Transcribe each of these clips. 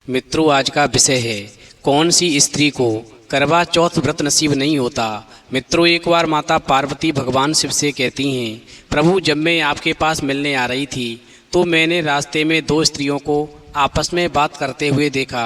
मित्रों, आज का विषय है कौन सी स्त्री को करवा चौथ व्रत नसीब नहीं होता। मित्रों, एक बार माता पार्वती भगवान शिव से कहती हैं, प्रभु, जब मैं आपके पास मिलने आ रही थी तो मैंने रास्ते में दो स्त्रियों को आपस में बात करते हुए देखा।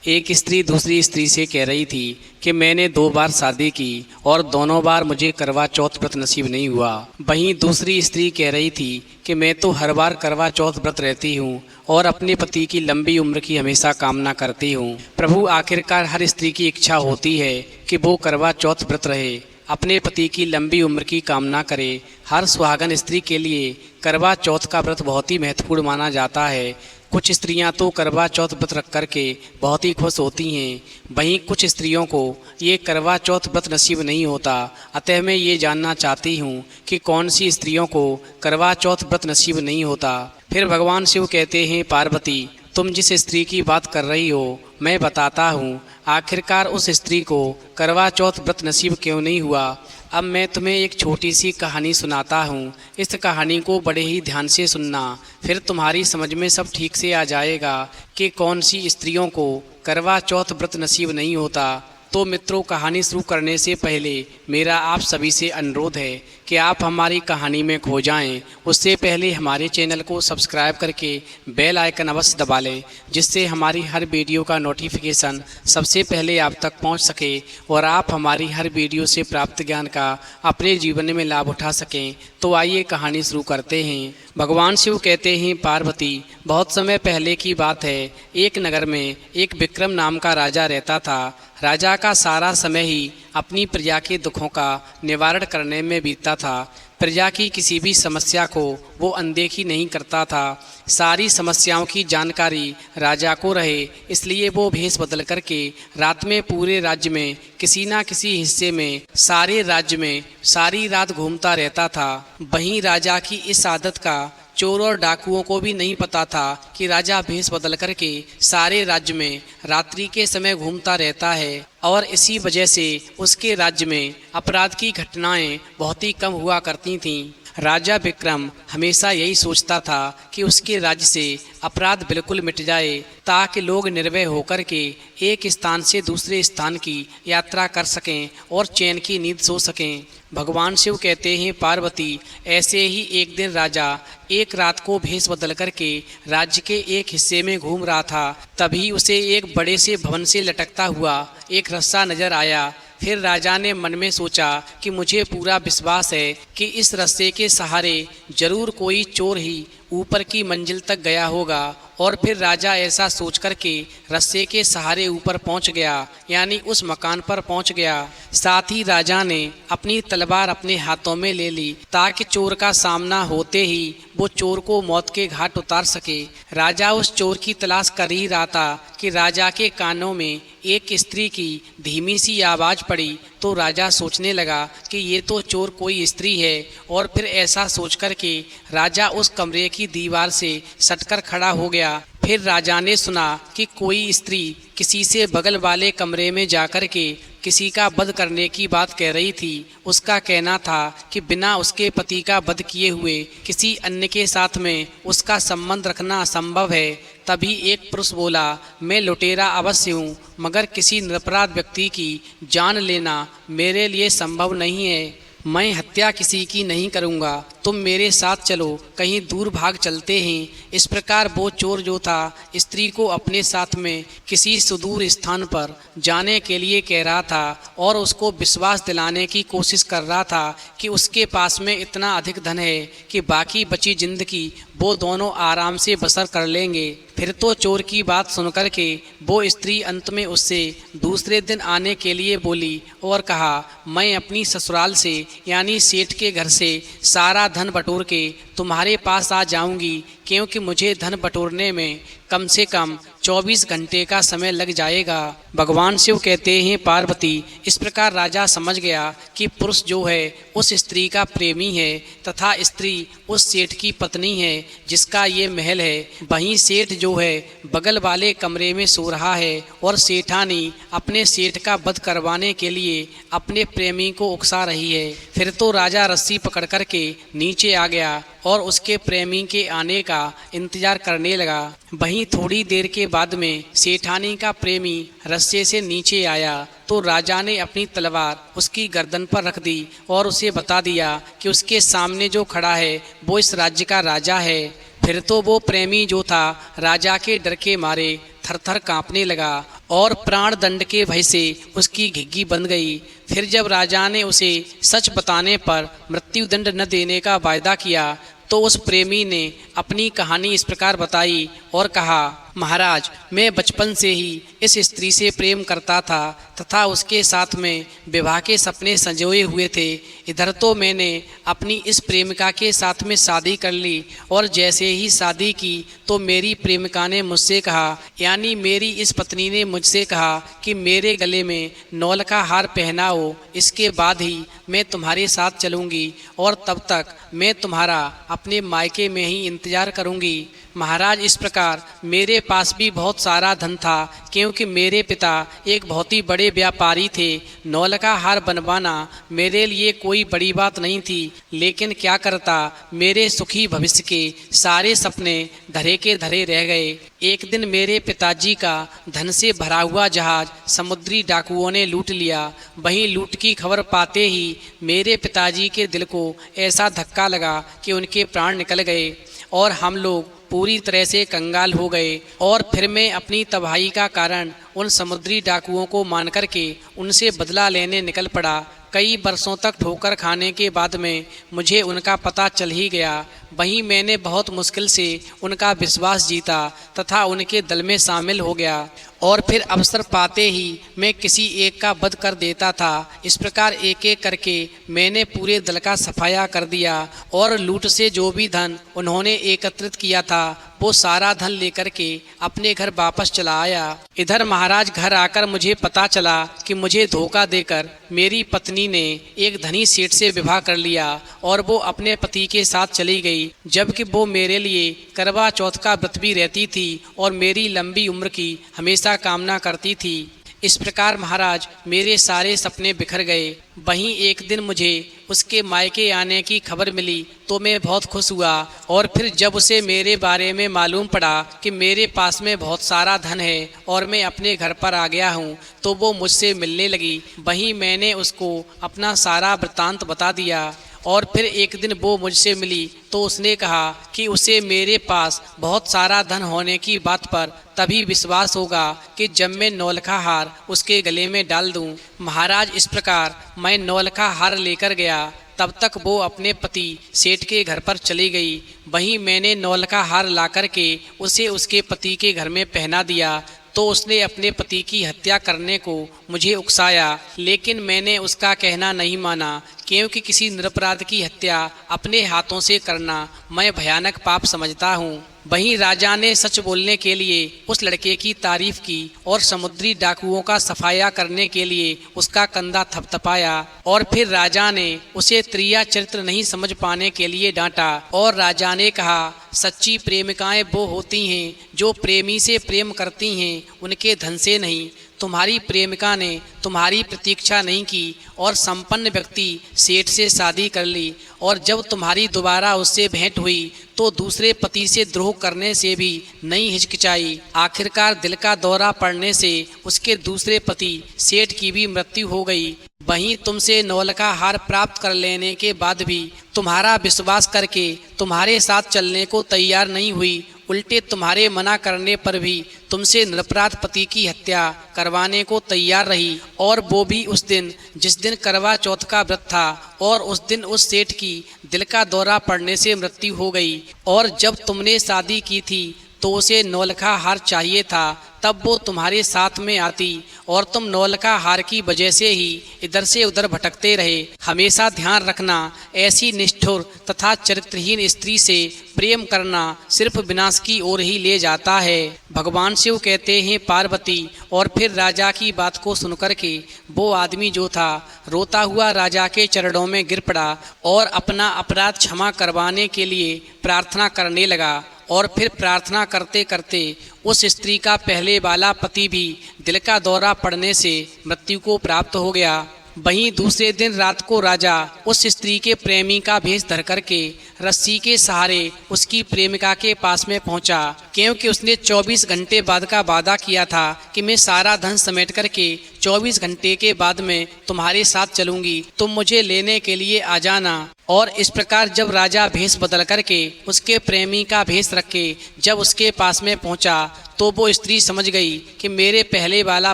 एक स्त्री दूसरी स्त्री से कह रही थी कि मैंने 2 बार शादी की और दोनों बार मुझे करवा चौथ व्रत नसीब नहीं हुआ। वहीं दूसरी स्त्री कह रही थी कि मैं तो हर बार करवा चौथ व्रत रहती हूँ और अपने पति की लंबी उम्र की हमेशा कामना करती हूँ। प्रभु, आखिरकार हर स्त्री की इच्छा होती है कि वो करवा चौथ व्रत रहे, अपने पति की लंबी उम्र की कामना करे। हर सुहागन स्त्री के लिए करवा चौथ का व्रत बहुत ही महत्वपूर्ण माना जाता है। कुछ स्त्रियां तो करवा चौथ व्रत रख करके बहुत ही खुश होती हैं, वहीं कुछ स्त्रियों को ये करवा चौथ व्रत नसीब नहीं होता। अतः मैं ये जानना चाहती हूँ कि कौन सी स्त्रियों को करवा चौथ व्रत नसीब नहीं होता। फिर भगवान शिव कहते हैं, पार्वती, तुम जिस स्त्री की बात कर रही हो मैं बताता हूँ आखिरकार उस स्त्री को करवा चौथ व्रत नसीब क्यों नहीं हुआ। अब मैं तुम्हें एक छोटी सी कहानी सुनाता हूँ। इस कहानी को बड़े ही ध्यान से सुनना, फिर तुम्हारी समझ में सब ठीक से आ जाएगा कि कौन सी स्त्रियों को करवा चौथ व्रत नसीब नहीं होता। तो मित्रों, कहानी शुरू करने से पहले मेरा आप सभी से अनुरोध है कि आप हमारी कहानी में खो जाएं। उससे पहले हमारे चैनल को सब्सक्राइब करके बेल आइकन अवश्य दबा लें, जिससे हमारी हर वीडियो का नोटिफिकेशन सबसे पहले आप तक पहुंच सके और आप हमारी हर वीडियो से प्राप्त ज्ञान का अपने जीवन में लाभ उठा सकें। तो आइए कहानी शुरू करते हैं। भगवान शिव कहते हैं, पार्वती, बहुत समय पहले की बात है। एक नगर में एक विक्रम नाम का राजा रहता था। राजा का सारा समय ही अपनी प्रजा के दुखों का निवारण करने में बीतता था। प्रजा की किसी भी समस्या को वो अनदेखी नहीं करता था। सारी समस्याओं की जानकारी राजा को रहे, इसलिए वो भेष बदल करके रात में पूरे राज्य में किसी ना किसी हिस्से में सारे राज्य में सारी रात घूमता रहता था। वहीं राजा की इस आदत का चोर और डाकुओं को भी नहीं पता था कि राजा भेष बदल करके सारे राज्य में रात्रि के समय घूमता रहता है और इसी वजह से उसके राज्य में अपराध की घटनाएं बहुत ही कम हुआ करती थीं। राजा विक्रम हमेशा यही सोचता था कि उसके राज्य से अपराध बिल्कुल मिट जाए, ताकि लोग निर्भय होकर के एक स्थान से दूसरे स्थान की यात्रा कर सकें और चैन की नींद सो सकें। भगवान शिव कहते हैं, पार्वती, ऐसे ही एक दिन राजा एक रात को भेष बदल करके राज्य के एक हिस्से में घूम रहा था। तभी उसे एक बड़े से भवन से लटकता हुआ एक रस्सा नजर आया। फिर राजा ने मन में सोचा कि मुझे पूरा विश्वास है कि इस रस्से के सहारे जरूर कोई चोर ही ऊपर की मंजिल तक गया होगा। और फिर राजा ऐसा सोच करके रस्से के सहारे ऊपर पहुंच गया, यानी उस मकान पर पहुंच गया। साथ ही राजा ने अपनी तलवार अपने हाथों में ले ली, ताकि चोर का सामना होते ही वो चोर को मौत के घाट उतार सके। राजा उस चोर की तलाश कर ही रहा था कि राजा के कानों में एक स्त्री की धीमी सी आवाज़ पड़ी। तो राजा सोचने लगा कि ये तो चोर कोई स्त्री है। और फिर ऐसा सोच कर के राजा उस कमरे की दीवार से सटकर खड़ा हो गया। फिर राजा ने सुना कि कोई स्त्री किसी से बगल वाले कमरे में जाकर के किसी का वध करने की बात कह रही थी। उसका कहना था कि बिना उसके पति का वध किए हुए किसी अन्य के साथ में उसका संबंध रखना असंभव है। तभी एक पुरुष बोला, मैं लुटेरा अवश्य हूँ, मगर किसी निरपराध व्यक्ति की जान लेना मेरे लिए संभव नहीं है। मैं हत्या किसी की नहीं करूँगा, तुम मेरे साथ चलो, कहीं दूर भाग चलते हैं। इस प्रकार वो चोर जो था स्त्री को अपने साथ में किसी सुदूर स्थान पर जाने के लिए कह रहा था और उसको विश्वास दिलाने की कोशिश कर रहा था कि उसके पास में इतना अधिक धन है कि बाकी बची जिंदगी वो दोनों आराम से बसर कर लेंगे। फिर तो चोर की बात सुनकर के वो स्त्री अंत में उससे दूसरे दिन आने के लिए बोली और कहा, मैं अपनी ससुराल से यानी सेठ के घर से सारा धन बटोर के तुम्हारे पास आ जाऊंगी, क्योंकि मुझे धन बटोरने में कम से कम 24 घंटे का समय लग जाएगा। भगवान शिव कहते हैं, पार्वती, इस प्रकार राजा समझ गया कि पुरुष जो है उस स्त्री का प्रेमी है तथा स्त्री उस सेठ की पत्नी है जिसका ये महल है। वहीं सेठ जो है बगल वाले कमरे में सो रहा है और सेठानी अपने सेठ का वध करवाने के लिए अपने प्रेमी को उकसा रही है। फिर तो राजा रस्सी पकड़ करके नीचे आ गया और उसके प्रेमी के आने का इंतजार करने लगा। वहीं थोड़ी देर के बाद में सेठानी का प्रेमी रस्से से नीचे आया तो राजा ने अपनी तलवार उसकी गर्दन पर रख दी और उसे बता दिया कि उसके सामने जो खड़ा है वो इस राज्य का राजा है। फिर तो वो प्रेमी जो था राजा के डर के मारे थर-थर कांपने लगा और प्राण दंड के भय से उसकी घिघी बंध गई। फिर जब राजा ने उसे सच बताने पर मृत्युदंड न देने का वायदा किया तो उस प्रेमी ने अपनी कहानी इस प्रकार बताई और कहा, महाराज, मैं बचपन से ही इस स्त्री से प्रेम करता था तथा उसके साथ में विवाह के सपने संजोए हुए थे। इधर तो मैंने अपनी इस प्रेमिका के साथ में शादी कर ली और जैसे ही शादी की तो मेरी प्रेमिका ने मुझसे कहा, यानी मेरी इस पत्नी ने मुझसे कहा कि मेरे गले में नौल का हार पहनाओ, इसके बाद ही मैं तुम्हारे साथ चलूँगी और तब तक मैं तुम्हारा अपने मायके में ही इंतजार करूँगी। महाराज, इस प्रकार मेरे पास भी बहुत सारा धन था क्योंकि मेरे पिता एक बहुत ही बड़े व्यापारी थे। नौल का हार बनवाना मेरे लिए कोई बड़ी बात नहीं थी, लेकिन क्या करता, मेरे सुखी भविष्य के सारे सपने धरे के धरे रह गए। एक दिन मेरे पिताजी का धन से भरा हुआ जहाज समुद्री डाकुओं ने लूट लिया। वहीं लूट की खबर पाते ही मेरे पिताजी के दिल को ऐसा धक्का लगा कि उनके प्राण निकल गए और हम लोग पूरी तरह से कंगाल हो गए। और फिर मैं अपनी तबाही का कारण उन समुद्री डाकुओं को मान कर के उनसे बदला लेने निकल पड़ा। कई बरसों तक ठोकर खाने के बाद में मुझे उनका पता चल ही गया। वहीं मैंने बहुत मुश्किल से उनका विश्वास जीता तथा उनके दल में शामिल हो गया और फिर अवसर पाते ही मैं किसी एक का वध कर देता था। इस प्रकार एक एक करके मैंने पूरे दल का सफाया कर दिया और लूट से जो भी धन उन्होंने एकत्रित किया था वो सारा धन लेकर के अपने घर वापस चला आया। इधर महाराज, घर आकर मुझे पता चला कि मुझे धोखा देकर मेरी पत्नी ने एक धनी सेठ से विवाह कर लिया और वो अपने पति के साथ चली गई, जबकि वो मेरे लिए करवा चौथ का व्रत भी रहती थी और मेरी लंबी उम्र की हमेशा कामना करती थी। इस प्रकार महाराज, मेरे सारे सपने बिखर गए। वहीं एक दिन मुझे उसके मायके आने की खबर मिली तो मैं बहुत खुश हुआ और फिर जब उसे मेरे बारे में मालूम पड़ा कि मेरे पास में बहुत सारा धन है और मैं अपने घर पर आ गया हूँ तो वो मुझसे मिलने लगी। वहीं मैंने उसको अपना सारा वृत्तांत बता दिया और फिर एक दिन वो मुझसे मिली तो उसने कहा कि उसे मेरे पास बहुत सारा धन होने की बात पर तभी विश्वास होगा कि जब मैं नौलखा हार उसके गले में डाल दूं। महाराज, इस प्रकार मैं नौलखा हार लेकर गया। तब तक वो अपने पति सेठ के घर पर चली गई। वहीं मैंने नौलखा हार ला कर के उसे उसके पति के घर में पहना दिया तो उसने अपने पति की हत्या करने को मुझे उकसाया, लेकिन मैंने उसका कहना नहीं माना क्योंकि किसी निरपराध की हत्या अपने हाथों से करना मैं भयानक पाप समझता हूँ। वहीं राजा ने सच बोलने के लिए उस लड़के की तारीफ की और समुद्री डाकुओं का सफाया करने के लिए उसका कंधा थपथपाया और फिर राजा ने उसे त्रिया चरित्र नहीं समझ पाने के लिए डांटा और राजा ने कहा, सच्ची प्रेमिकाएं वो होती हैं जो प्रेमी से प्रेम करती हैं, उनके धन से नहीं। तुम्हारी प्रेमिका ने तुम्हारी प्रतीक्षा नहीं की और संपन्न व्यक्ति सेठ से शादी कर ली और जब तुम्हारी दोबारा उससे भेंट हुई तो दूसरे पति से द्रोह करने से भी नहीं हिचकिचाई। आखिरकार दिल का दौरा पड़ने से उसके दूसरे पति सेठ की भी मृत्यु हो गई। वहीं तुमसे नौलखा हार प्राप्त कर लेने के बाद भी तुम्हारा विश्वास करके तुम्हारे साथ चलने को तैयार नहीं हुई, उल्टे तुम्हारे मना करने पर भी तुमसे निरपराध पति की हत्या करवाने को तैयार रही और वो भी उस दिन जिस दिन करवा चौथ का व्रत था और उस दिन उस सेठ की दिल का दौरा पड़ने से मृत्यु हो गई। और जब तुमने शादी की थी तो उसे नौलखा हार चाहिए था, तब वो तुम्हारे साथ में आती और तुम नौलखा हार की वजह से ही इधर से उधर भटकते रहे। हमेशा ध्यान रखना, ऐसी निष्ठुर तथा चरित्रहीन स्त्री से प्रेम करना सिर्फ विनाश की ओर ही ले जाता है। भगवान शिव कहते हैं पार्वती। और फिर राजा की बात को सुनकर के वो आदमी जो था रोता हुआ राजा के चरणों में गिर पड़ा और अपना अपराध क्षमा करवाने के लिए प्रार्थना करने लगा। और फिर प्रार्थना करते करते उस स्त्री का पहले वाला पति भी दिल का दौरा पड़ने से मृत्यु को प्राप्त हो गया। वहीं दूसरे दिन रात को राजा उस स्त्री के प्रेमी का भेष धर करके रस्सी के सहारे उसकी प्रेमिका के पास में पहुंचा, क्योंकि उसने 24 घंटे बाद का वादा किया था कि मैं सारा धन समेट करके 24 घंटे के बाद में तुम्हारे साथ चलूंगी, तुम मुझे लेने के लिए आ जाना। और इस प्रकार जब राजा भेष बदल करके उसके प्रेमी का भेष रख के जब उसके पास में पहुंचा तो वो स्त्री समझ गई कि मेरे पहले वाला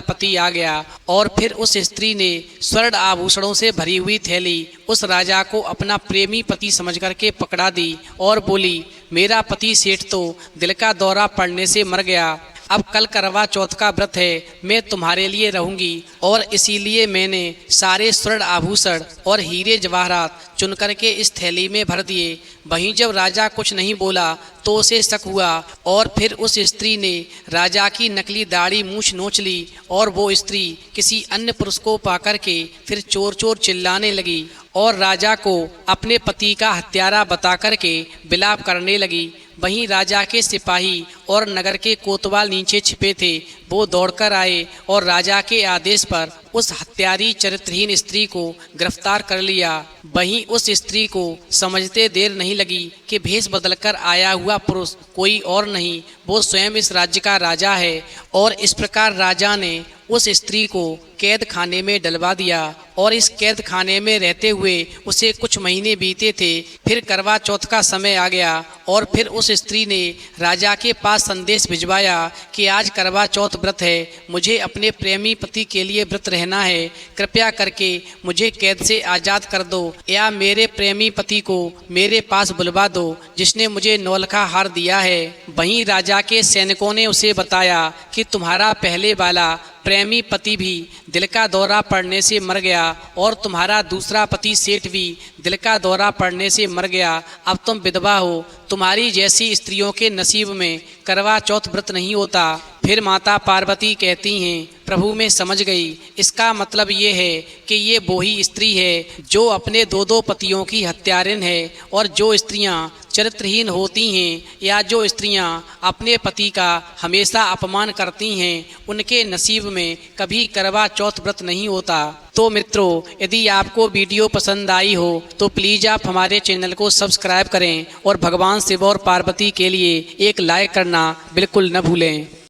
पति आ गया। और फिर उस स्त्री ने स्वर्ण आभूषणों से भरी हुई थैली उस राजा को अपना प्रेमी पति समझ करके पकड़ा दी और बोली, मेरा पति सेठ तो दिल का दौरा पड़ने से मर गया, अब कल करवा चौथ का व्रत है, मैं तुम्हारे लिए रहूंगी और इसीलिए मैंने सारे स्वर्ण आभूषण और हीरे जवाहरात चुन करके इस थैली में भर दिए। वहीं जब राजा कुछ नहीं बोला तो उसे शक हुआ और फिर उस स्त्री ने राजा की नकली दाढ़ी मूछ नोच ली और वो स्त्री किसी अन्य पुरुष को पाकर के फिर चोर चोर चिल्लाने लगी और राजा को अपने पति का हत्यारा बता करके विलाप करने लगी। वहीं राजा के सिपाही और नगर के कोतवाल नीचे छिपे थे, वो दौड़कर आए और राजा के आदेश पर उस हत्यारी चरित्रहीन स्त्री को गिरफ्तार कर लिया। वहीं उस स्त्री को समझते देर नहीं लगी कि भेष बदलकर आया हुआ पुरुष कोई और नहीं, वो स्वयं इस राज्य का राजा है। और इस प्रकार राजा ने उस स्त्री को कैद खाने में डलवा दिया और इस कैद खाने में रहते हुए उसे कुछ महीने बीते थे। फिर करवा चौथ का समय आ गया और फिर उस स्त्री ने राजा के पास संदेश भिजवाया कि आज करवा चौथ व्रत है, मुझे अपने प्रेमी पति के लिए व्रत रहना है, कृपया करके मुझे कैद से आज़ाद कर दो या मेरे प्रेमी पति को मेरे पास बुलवा दो जिसने मुझे नौलखा हार दिया है। वहीं राजा के सैनिकों ने उसे बताया कि तुम्हारा पहले वाला प्रेमी पति भी दिल का दौरा पड़ने से मर गया और तुम्हारा दूसरा पति सेठ भी दिल का दौरा पड़ने से मर गया, अब तुम विधवा हो, तुम्हारी जैसी स्त्रियों के नसीब में करवा चौथ व्रत नहीं होता। फिर माता पार्वती कहती हैं, प्रभु मैं समझ गई, इसका मतलब ये है कि ये वही स्त्री है जो अपने दो दो पतियों की हत्यारिन है। और जो स्त्रियां चरित्रहीन होती हैं या जो स्त्रियां अपने पति का हमेशा अपमान करती हैं उनके नसीब में कभी करवा चौथ व्रत नहीं होता। तो मित्रों, यदि आपको वीडियो पसंद आई हो तो प्लीज़ आप हमारे चैनल को सब्सक्राइब करें और भगवान शिव और पार्वती के लिए एक लाइक करना बिल्कुल न भूलें।